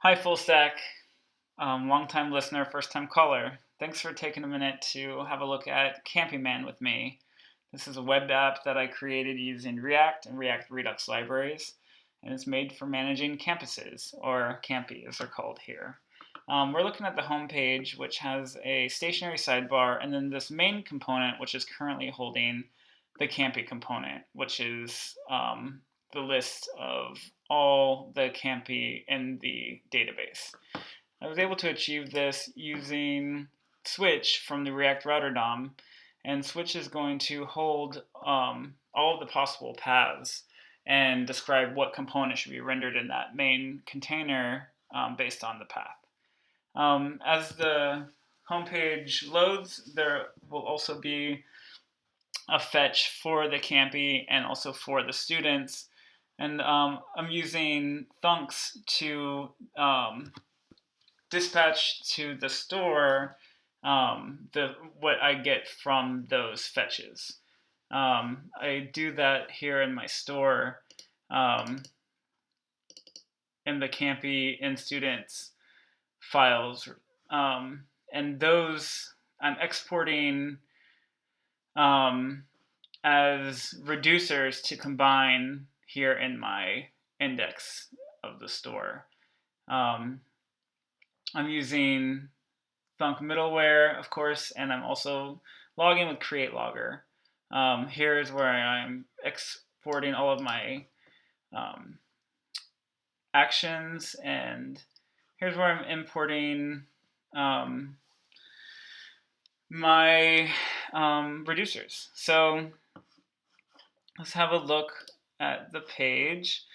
Hi, Full Stack. Long-time listener, first-time caller. Thanks for taking a minute to have a look at Campy Man with me. This is a web app that I created using React and React Redux libraries, and it's made for managing campuses, or Campy as they're called here. We're looking at the home page, which has a stationary sidebar, and then this main component, which is currently holding the Campy component, which is the list of all the Campy in the database. I was able to achieve this using Switch from the React Router DOM, and Switch is going to hold all of the possible paths and describe what component should be rendered in that main container based on the path. As the homepage loads, there will also be a fetch for the Campy and also for the students. And I'm using Thunks to dispatch to the store what I get from those fetches. I do that here in my store in the Campy and students files, and those I'm exporting as reducers to combine here in my index of the store. I'm using Thunk middleware, of course, and I'm also logging with Create Logger. Here's where I'm exporting all of my actions, and here's where I'm importing my reducers. So let's have a look at the page.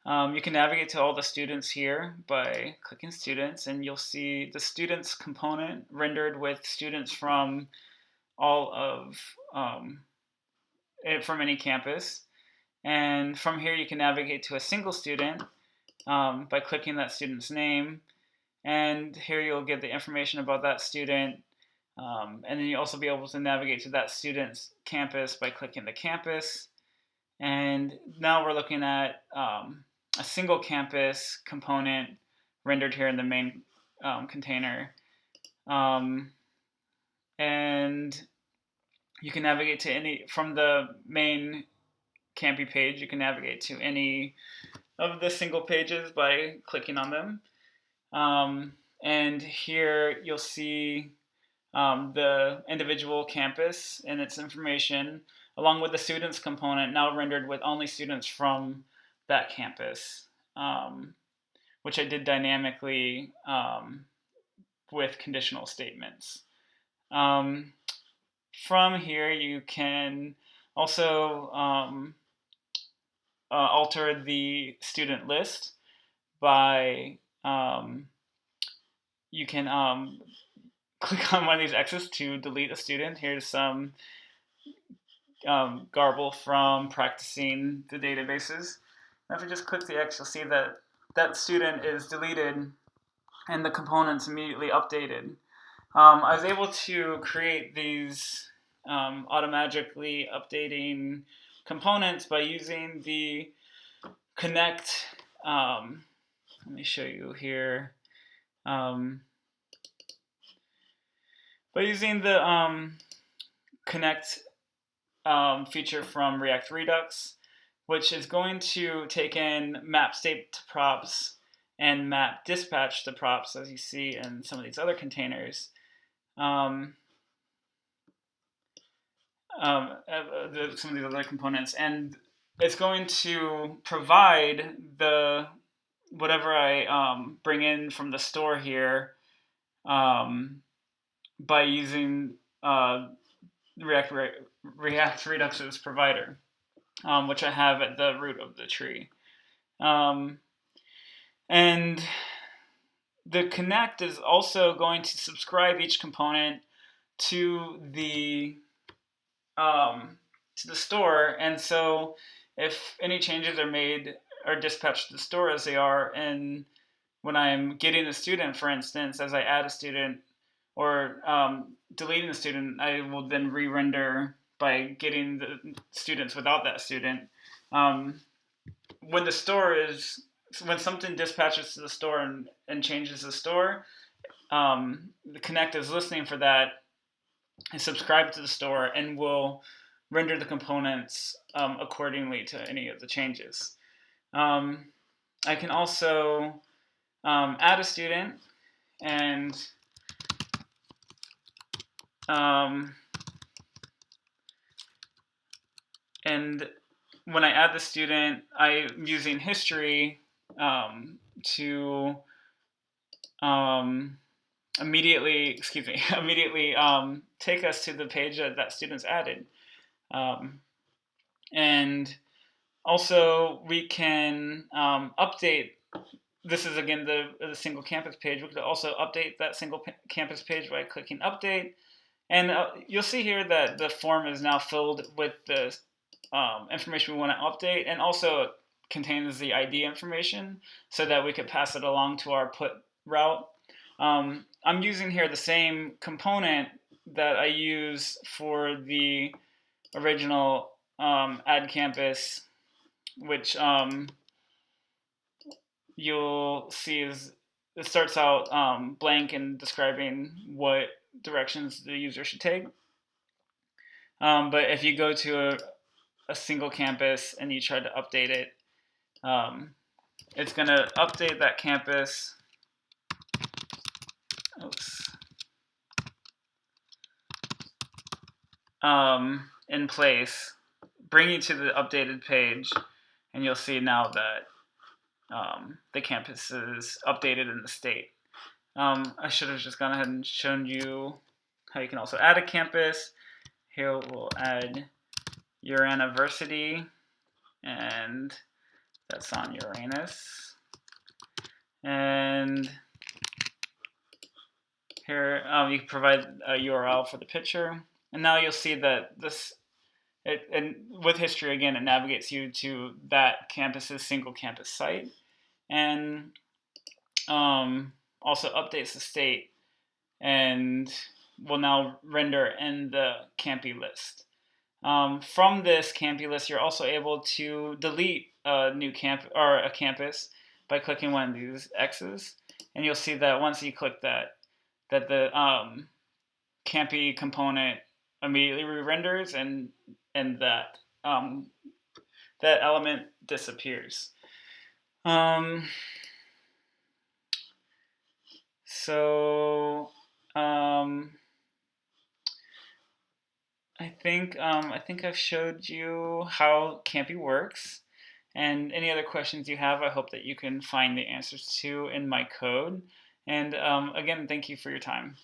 You can navigate to all the students here by clicking students, and you'll see the students component rendered with students from all of from any campus. And from here you can navigate to a single student by clicking that student's name, and here you'll get the information about that student, and then you'll also be able to navigate to that student's campus by clicking the campus. And now we're looking at a single campus component rendered here in the main container. And you can navigate to any, from the main Campy page, you can navigate to any of the single pages by clicking on them. And here you'll see the individual campus and its information, along with the students component, now rendered with only students from that campus, which I did dynamically with conditional statements. From here, you can also alter the student list by, you can click on one of these X's to delete a student. Here's some garble from practicing the databases. Now if you just click the X, you'll see that that student is deleted and the components immediately updated. I was able to create these automatically updating components by using the connect. Let me show you here. By using the connect feature from React Redux, which is going to take in map state to props and map dispatch to props, as you see in some of these other containers. Some of these other components, and it's going to provide the whatever I bring in from the store here by using React Redux's provider, which I have at the root of the tree. And the connect is also going to subscribe each component to the store, and so if any changes are made or dispatched to the store as they are, and when I'm getting a student, for instance, as I add a student or deleting a student, I will then re-render by getting the students without that student. When the store is when something dispatches to the store and changes the store, the Connect is listening for that, is subscribed to the store, and will render the components accordingly to any of the changes. I can also add a student, and when I add the student, I'm using history to immediately take us to the page that student's added. And also we can update. This is again the single campus page. We could also update that single campus page by clicking update. And you'll see here that the form is now filled with the information we want to update, and also contains the ID information so that we could pass it along to our put route. I'm using here the same component that I use for the original add campus, which you'll see is it starts out blank and describing what directions the user should take. But if you go to a single campus and you try to update it, it's going to update that campus. In place, bring you to the updated page, and you'll see now that the campus is updated in the state. I should have just gone ahead and shown you how you can also add a campus. Here we'll add University, and that's on Uranus. And here you can provide a URL for the picture. And now you'll see that and with history again, it navigates you to that campus's single campus site, and also updates the state, and will now render in the Campy list. From this Campy list, you're also able to delete a new campus by clicking one of these X's, and you'll see that once you click that the Campy component immediately re-renders, and that that element disappears. I think I've showed you how Campy works, and any other questions you have, I hope that you can find the answers to in my code. And again, thank you for your time.